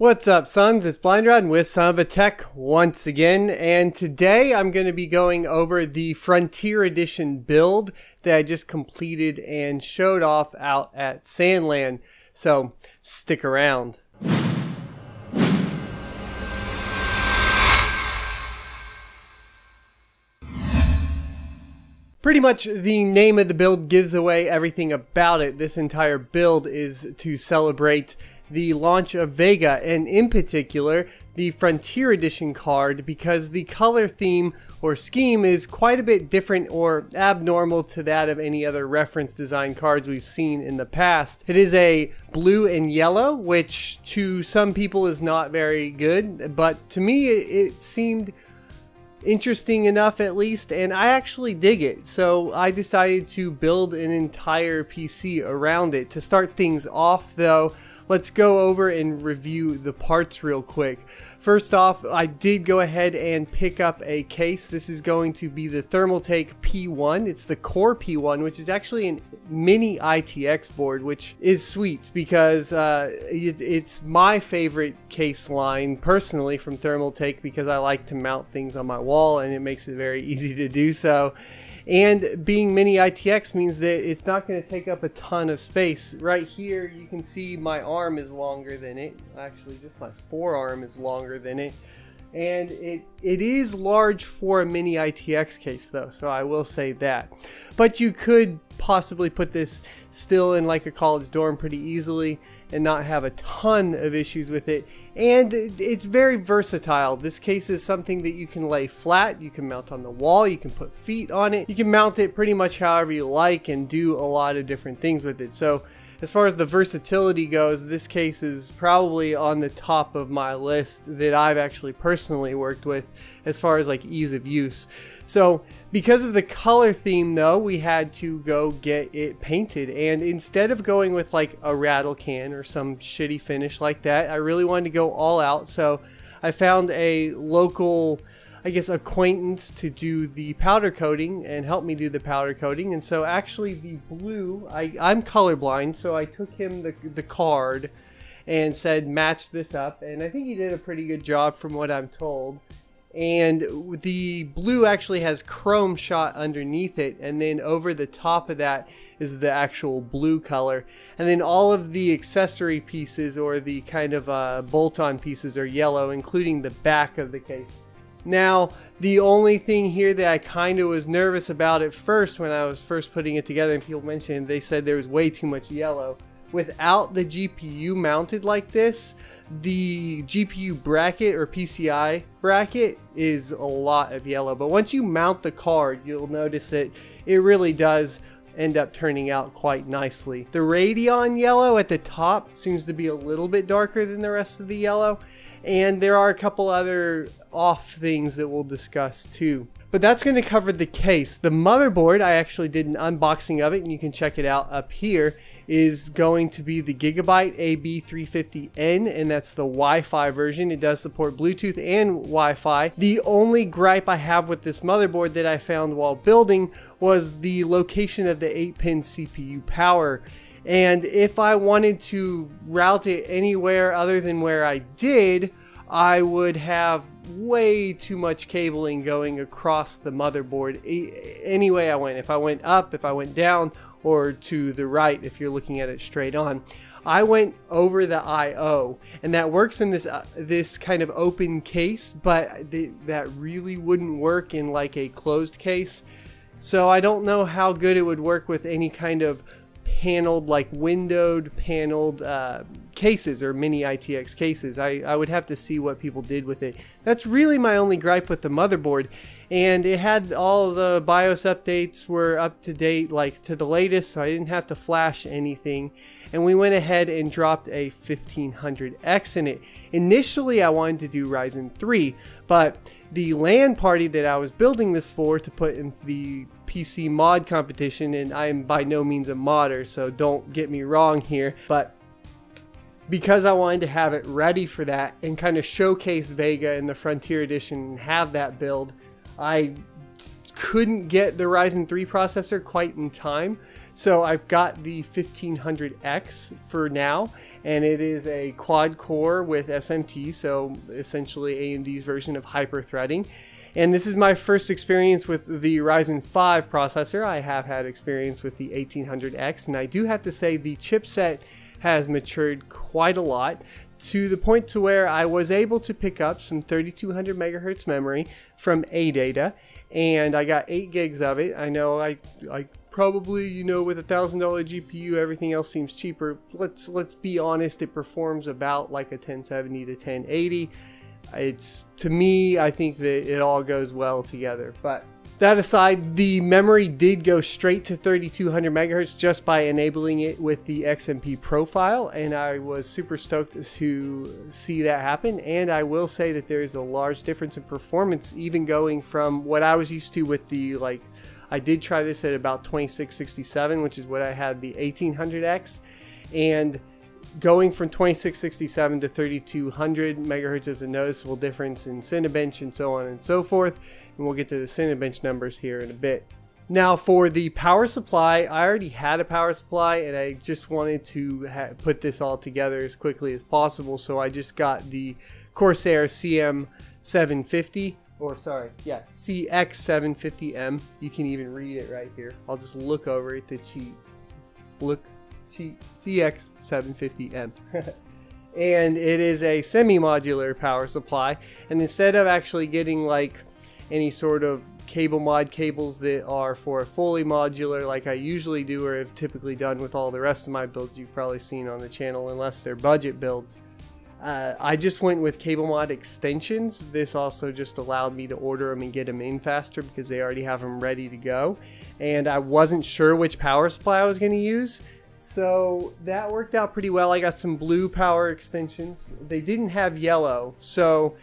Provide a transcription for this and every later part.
What's up, sons? It's BlindRod with Son of a Tech once again, and today I'm going to be going over the Frontier Edition build that I just completed and showed off out at SAN LAN, so stick around. Pretty much the name of the build gives away everything about it. This entire build is to celebrate the launch of Vega, and in particular the Frontier Edition card, because the color theme or scheme is quite a bit different or abnormal to that of any other reference design cards we've seen in the past. It is a blue and yellow, which to some people is not very good, but to me it seemed interesting enough at least, and I actually dig it. So I decided to build an entire PC around it. To start things off though, let's go over and review the parts real quick. First off, I did go ahead and pick up a case. This is going to be the Thermaltake P1. It's the Core P1, which is actually a mini ITX board, which is sweet because it's my favorite case line personally from Thermaltake, because I like to mount things on my wall and it makes it very easy to do so. And being mini ITX means that it's not going to take up a ton of space. Right here you can see my arm is longer than it. Actually, just my forearm is longer than it. And it is large for a mini ITX case though, so I will say that. But you could possibly put this still in like a college dorm pretty easily and not have a ton of issues with it. And it's very versatile. This case is something that you can lay flat, you can mount on the wall, you can put feet on it, you can mount it pretty much however you like and do a lot of different things with it. So as far as the versatility goes, this case is probably on the top of my list that I've actually personally worked with as far as like ease of use. So because of the color theme though, we had to go get it painted, and instead of going with like a rattle can or some shitty finish like that, I really wanted to go all out. So I found a local, I guess, acquaintance to do the powder coating and help me do the powder coating. And so actually the blue, I'm colorblind, so I took him the card and said match this up, and I think he did a pretty good job from what I'm told. And the blue actually has chrome shot underneath it, and then over the top of that is the actual blue color, and then all of the accessory pieces or the kind of bolt-on pieces are yellow, including the back of the case. Now, the only thing here that I kind of was nervous about at first when I was first putting it together, and people mentioned, they said there was way too much yellow. Without the GPU mounted like this, the GPU bracket or PCI bracket is a lot of yellow. But once you mount the card, you'll notice that it really does end up turning out quite nicely. The Radeon yellow at the top seems to be a little bit darker than the rest of the yellow. And there are a couple other off things that we'll discuss too. But that's going to cover the case. The motherboard, I actually did an unboxing of it, and you can check it out up here, is going to be the Gigabyte AB350N, and that's the Wi-Fi version. It does support Bluetooth and Wi-Fi. The only gripe I have with this motherboard that I found while building was the location of the 8-pin CPU power. And if I wanted to route it anywhere other than where I did, I would have way too much cabling going across the motherboard any way I went. If I went up, if I went down, or to the right if you're looking at it straight on. I went over the I/O, and that works in this kind of open case, but that really wouldn't work in like a closed case. So I don't know how good it would work with any kind of paneled, like windowed paneled cases or mini ITX cases. I would have to see what people did with it. That's really my only gripe with the motherboard. And it had all of the BIOS updates were up to date, like to the latest, so I didn't have to flash anything. And we went ahead and dropped a 1500X in it. Initially I wanted to do Ryzen 3, but the LAN party that I was building this for to put into the PC mod competition, and I am by no means a modder, so don't get me wrong here, but because I wanted to have it ready for that and kind of showcase Vega in the Frontier Edition and have that build, I couldn't get the Ryzen 3 processor quite in time. So I've got the 1500X for now, and it is a quad core with SMT, so essentially AMD's version of hyper-threading. And this is my first experience with the Ryzen 5 processor. I have had experience with the 1800X, and I do have to say the chipset has matured quite a lot, to the point to where I was able to pick up some 3200 megahertz memory from AData, and I got 8 gigs of it. I know I probably, you know, with $1,000 GPU, everything else seems cheaper. Let's be honest, it performs about like a 1070 to 1080. It's, to me, I think that it all goes well together. But that aside, the memory did go straight to 3200 megahertz just by enabling it with the XMP profile, and I was super stoked to see that happen. And I will say that there's a large difference in performance, even going from what I was used to with the, like, I did try this at about 2667, which is what I had the 1800X, and going from 2667 to 3200 megahertz is a noticeable difference in Cinebench and so on and so forth. And we'll get to the Cinebench numbers here in a bit. Now for the power supply, I already had a power supply and I just wanted to put this all together as quickly as possible. So I just got the Corsair CX750. You can even read it right here. I'll just look over at the cheat. CX750M. And it is a semi-modular power supply, and instead of actually getting like any sort of cable mod cables that are for a fully modular like I usually do or have typically done with all the rest of my builds you've probably seen on the channel, unless they're budget builds, I just went with cable mod extensions. This also just allowed me to order them and get them in faster because they already have them ready to go, and I wasn't sure which power supply I was going to use. So that worked out pretty well. I got some blue power extensions. They didn't have yellow, so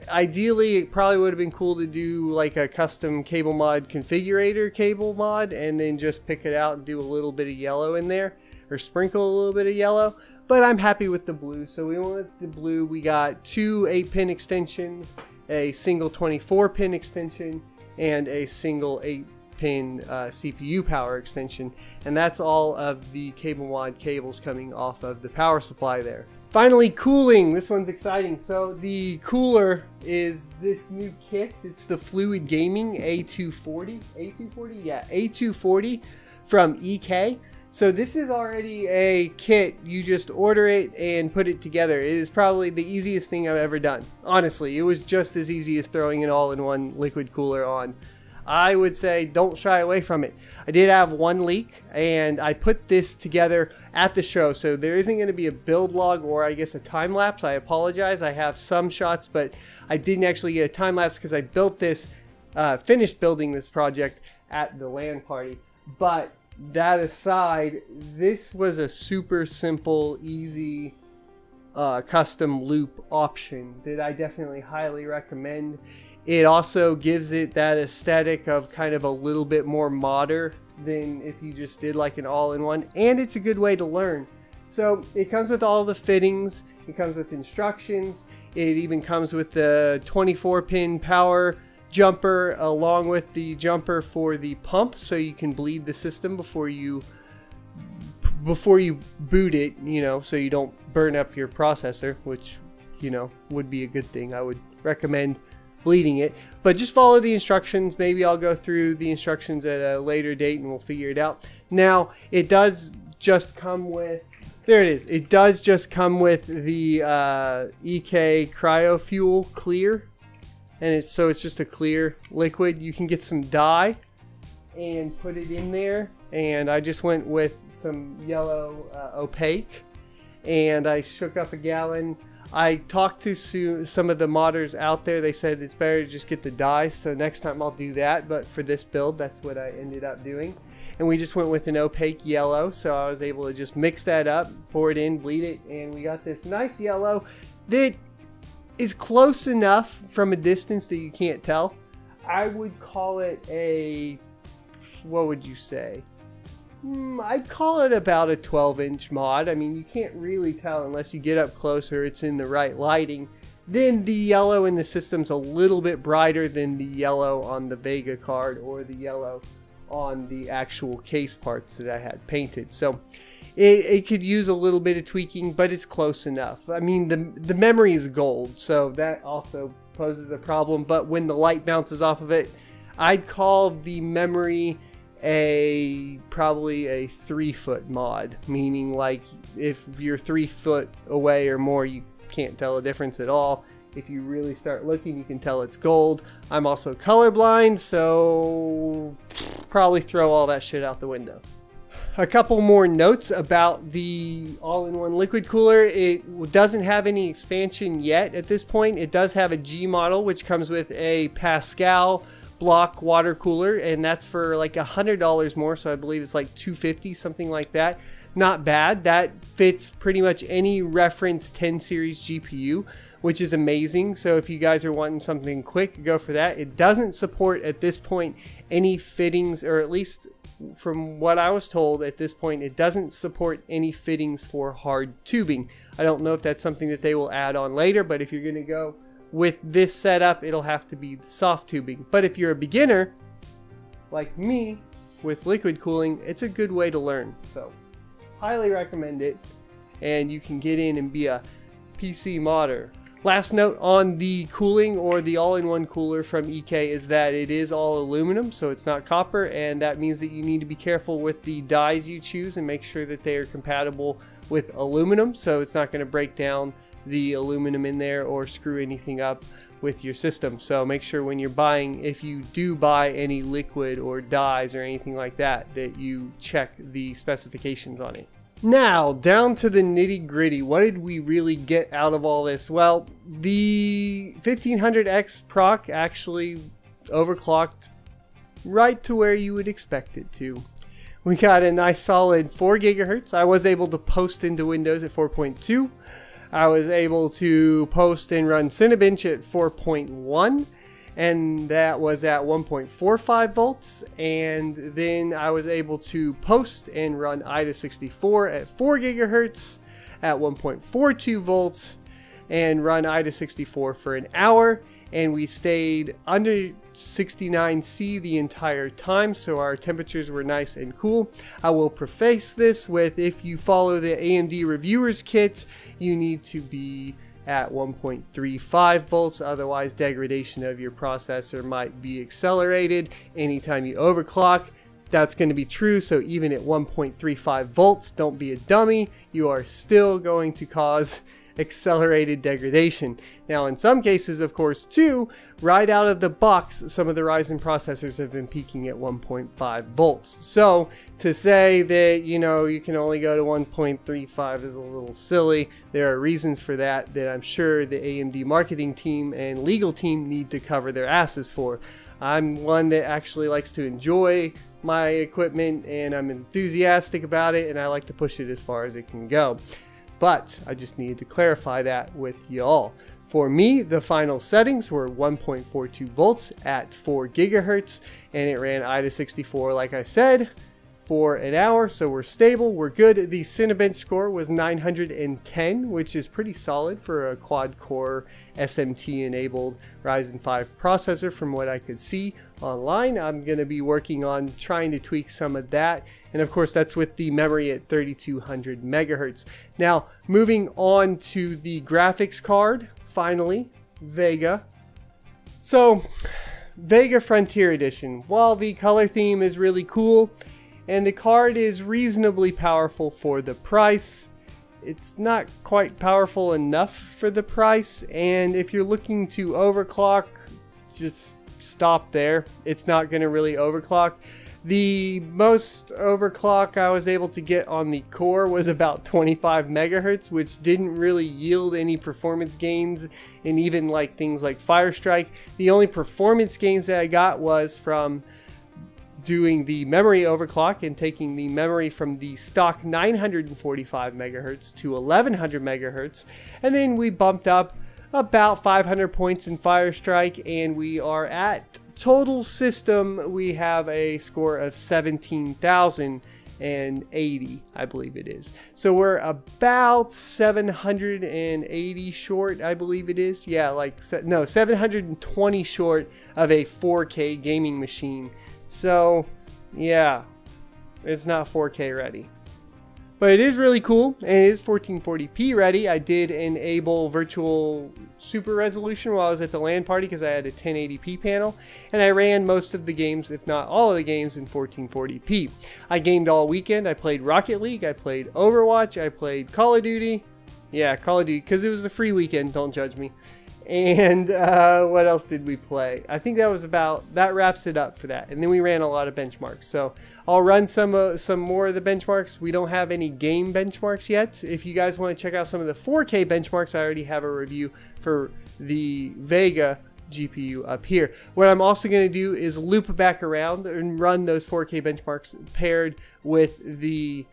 ideally it probably would have been cool to do like a custom cable mod configurator cable mod and then just pick it out and do a little bit of yellow in there, or sprinkle a little bit of yellow. But I'm happy with the blue, so we went with the blue. We got two 8-pin extensions, a single 24-pin extension, and a single 8-pin CPU power extension, and that's all of the cable mod cables coming off of the power supply there. Finally, cooling. This one's exciting. So the cooler is this new kit. It's the Fluid Gaming A240. A240 from EK. So this is already a kit. You just order it and put it together. It is probably the easiest thing I've ever done. Honestly, it was just as easy as throwing an all-in-one liquid cooler on. I would say don't shy away from it. I did have one leak, and I put this together at the show, so there isn't going to be a build log or I guess a time lapse. I apologize. I have some shots, but I didn't actually get a time lapse because I built this, finished building this project at the LAN party. But that aside, this was a super simple, easy custom loop option that I definitely highly recommend. It also gives it that aesthetic of kind of a little bit more modern than if you just did like an all-in-one, and it's a good way to learn. So it comes with all the fittings, it comes with instructions, it even comes with the 24-pin power jumper along with the jumper for the pump, so you can bleed the system before you boot it, you know, so you don't burn up your processor, which, you know, would be a good thing. I would recommend bleeding it, but just follow the instructions. Maybe I'll go through the instructions at a later date and we'll figure it out. Now it does just come with, there it is, it does just come with the EK Cryo Fuel Clear, and it's just a clear liquid. You can get some dye and put it in there, and I just went with some yellow opaque, and I shook up a gallon. I talked to some of the modders out there. They said it's better to just get the dye, so next time I'll do that. But for this build, that's what I ended up doing. And we just went with an opaque yellow, so I was able to just mix that up, pour it in, bleed it, and we got this nice yellow that is close enough from a distance that you can't tell. I would call it a, what would you say? I'd call it about a 12-inch mod. I mean, you can't really tell unless you get up closer, it's in the right lighting. Then the yellow in the system's a little bit brighter than the yellow on the Vega card or the yellow on the actual case parts that I had painted. So it could use a little bit of tweaking, but it's close enough. I mean, the memory is gold, so that also poses a problem. But when the light bounces off of it, I'd call the memory probably a 3-foot mod, meaning like if you're 3 foot away or more, you can't tell a difference at all. If you really start looking, you can tell it's gold. I'm also colorblind, so probably throw all that shit out the window. A couple more notes about the all-in-one liquid cooler. It doesn't have any expansion yet at this point. It does have a G model, which comes with a Pascal block water cooler, and that's for like $100 more, so I believe it's like $250, something like that. Not bad. That fits pretty much any reference 10 series GPU, which is amazing. So if you guys are wanting something quick, go for that. It doesn't support at this point any fittings, or at least from what I was told at this point, it doesn't support any fittings for hard tubing. I don't know if that's something that they will add on later, but if you're going to go with this setup, it'll have to be soft tubing. But if you're a beginner like me with liquid cooling, it's a good way to learn. So highly recommend it, and you can get in and be a PC modder. Last note on the cooling, or the all-in-one cooler from EK, is that it is all aluminum, so it's not copper, and that means that you need to be careful with the dies you choose and make sure that they are compatible with aluminum, so it's not going to break down the aluminum in there or screw anything up with your system. So make sure when you're buying, if you do buy any liquid or dies or anything like that, that you check the specifications on it. Now, down to the nitty gritty. What did we really get out of all this? Well, the 1500X proc actually overclocked right to where you would expect it to. We got a nice solid 4 gigahertz. I was able to post into Windows at 4.2. I was able to post and run Cinebench at 4.1. And that was at 1.45 volts, and then I was able to post and run AIDA64 at 4 gigahertz at 1.42 volts and run AIDA64 for an hour, and we stayed under 69°C the entire time, so our temperatures were nice and cool. I will preface this with, if you follow the AMD reviewers kit, you need to be at 1.35 volts, otherwise degradation of your processor might be accelerated anytime you overclock. That's going to be true, so even at 1.35 volts, don't be a dummy, you are still going to cause accelerated degradation. Now in some cases, of course, too, right out of the box, some of the Ryzen processors have been peaking at 1.5 volts. So to say that, you know, you can only go to 1.35 is a little silly. There are reasons for that I'm sure the AMD marketing team and legal team need to cover their asses for. I'm one that actually likes to enjoy my equipment, and I'm enthusiastic about it, and I like to push it as far as it can go. But I just needed to clarify that with y'all. For me, the final settings were 1.42 volts at 4 gigahertz, and it ran AIDA64, like I said, for an hour, so we're stable, we're good. The Cinebench score was 910, which is pretty solid for a quad-core SMT-enabled Ryzen 5 processor from what I could see online. I'm going to be working on trying to tweak some of that, and of course that's with the memory at 3200 megahertz. Now, moving on to the graphics card, finally, Vega. So, Vega Frontier Edition. While the color theme is really cool, and the card is reasonably powerful for the price, it's not quite powerful enough for the price, and if you're looking to overclock, just stop there. It's not going to really overclock. The most overclock I was able to get on the core was about 25 megahertz, which didn't really yield any performance gains, and even like things like Firestrike. The only performance gains that I got was from doing the memory overclock and taking the memory from the stock 945 megahertz to 1100 megahertz, and then we bumped up about 500 points in Firestrike, and we are at total system, we have a score of 17,080, I believe it is. So we're about 780 short, I believe it is. Yeah, like, no, 720 short of a 4K gaming machine. So Yeah, it's not 4K ready. But it is really cool, and it is 1440p ready. I did enable virtual super resolution while I was at the LAN party because I had a 1080p panel, and I ran most of the games, if not all of the games, in 1440p. I gamed all weekend. I played Rocket League, I played Overwatch, I played Call of Duty. Yeah, Call of Duty, because it was the free weekend, don't judge me. And what else did we play? I think that wraps it up for that. And then we ran a lot of benchmarks. So I'll run some more of the benchmarks. We don't have any game benchmarks yet. If you guys want to check out some of the 4K benchmarks, I already have a review for the Vega GPU up here. What I'm also going to do is loop back around and run those 4K benchmarks paired with the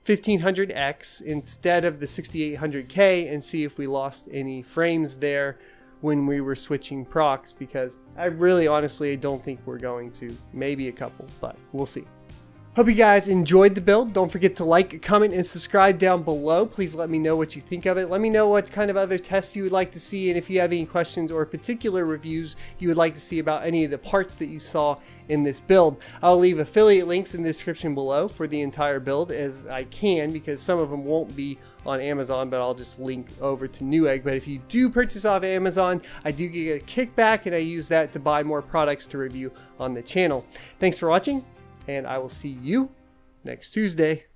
1500X instead of the 6800K and see if we lost any frames there when we were switching procs, because I really honestly don't think we're going to. Maybe a couple, but we'll see. Hope you guys enjoyed the build. Don't forget to like, comment, and subscribe down below. Please let me know what you think of it. Let me know what kind of other tests you would like to see, and if you have any questions or particular reviews you would like to see about any of the parts that you saw in this build. I'll leave affiliate links in the description below for the entire build as I can, because some of them won't be on Amazon, but I'll just link over to Newegg. But if you do purchase off Amazon, I do get a kickback, and I use that to buy more products to review on the channel. Thanks for watching, and I will see you next Tuesday.